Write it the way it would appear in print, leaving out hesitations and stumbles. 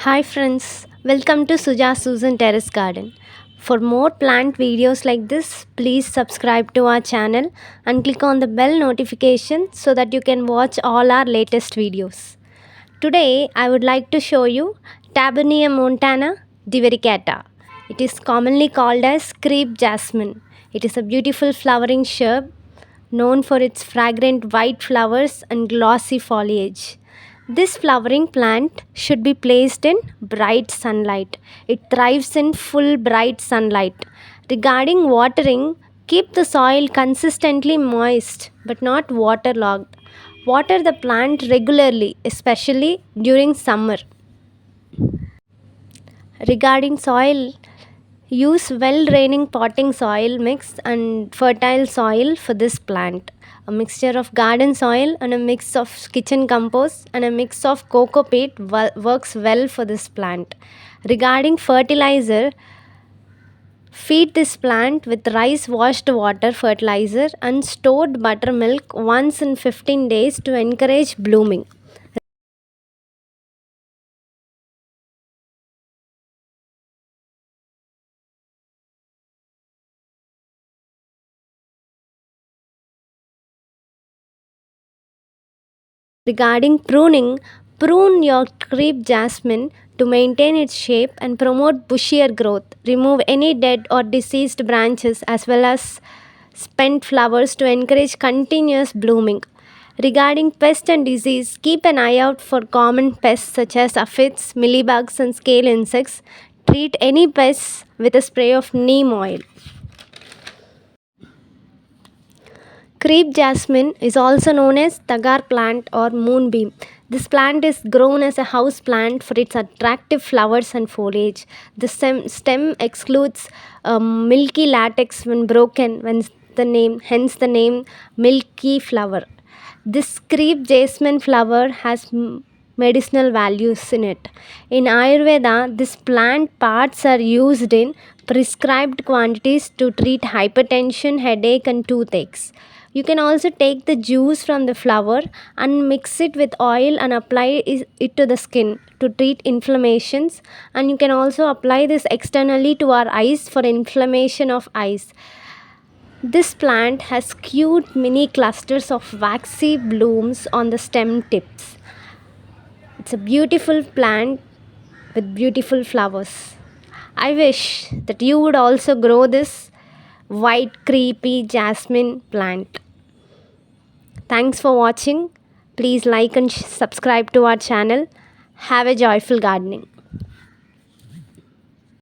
Hi friends, welcome to Susan Terrace Garden. For more plant videos like this, please subscribe to our channel and click on the bell notification so that you can watch all our latest videos. Today, I would like to show you Taberneamontana divericata. It is commonly called as crepe jasmine. It is a beautiful flowering shrub known for its fragrant white flowers and glossy foliage. This flowering plant should be placed in bright sunlight. It thrives in full bright sunlight. Regarding watering, keep the soil consistently moist but not waterlogged. Water the plant regularly, especially during summer. Regarding soil, use well draining potting soil mix and fertile soil for this plant. A mixture of garden soil and a mix of kitchen compost and a mix of coco peat works well for this plant. Regarding fertilizer, feed this plant with rice washed water fertilizer and stored buttermilk once in 15 days to encourage blooming. Regarding pruning, prune your crepe jasmine to maintain its shape and promote bushier growth. Remove any dead or diseased branches as well as spent flowers to encourage continuous blooming. Regarding pest and disease, keep an eye out for common pests such as aphids, mealybugs, and scale insects. Treat any pests with a spray of neem oil. Crepe jasmine is also known as tagar plant or moonbeam. This plant is grown as a house plant for its attractive flowers and foliage. The stem excludes milky latex when broken, hence the name milky flower. This crepe jasmine flower has medicinal values in it. In Ayurveda, this plant parts are used in prescribed quantities to treat hypertension, headache, and toothaches. You can also take the juice from the flower and mix it with oil and apply it to the skin to treat inflammations. And you can also apply this externally to our eyes for inflammation of eyes. This plant has cute mini clusters of waxy blooms on the stem tips. It's a beautiful plant with beautiful flowers. I wish that you would also grow this white creepy jasmine plant. Thanks for watching. Please like and subscribe to our channel. Have a joyful gardening.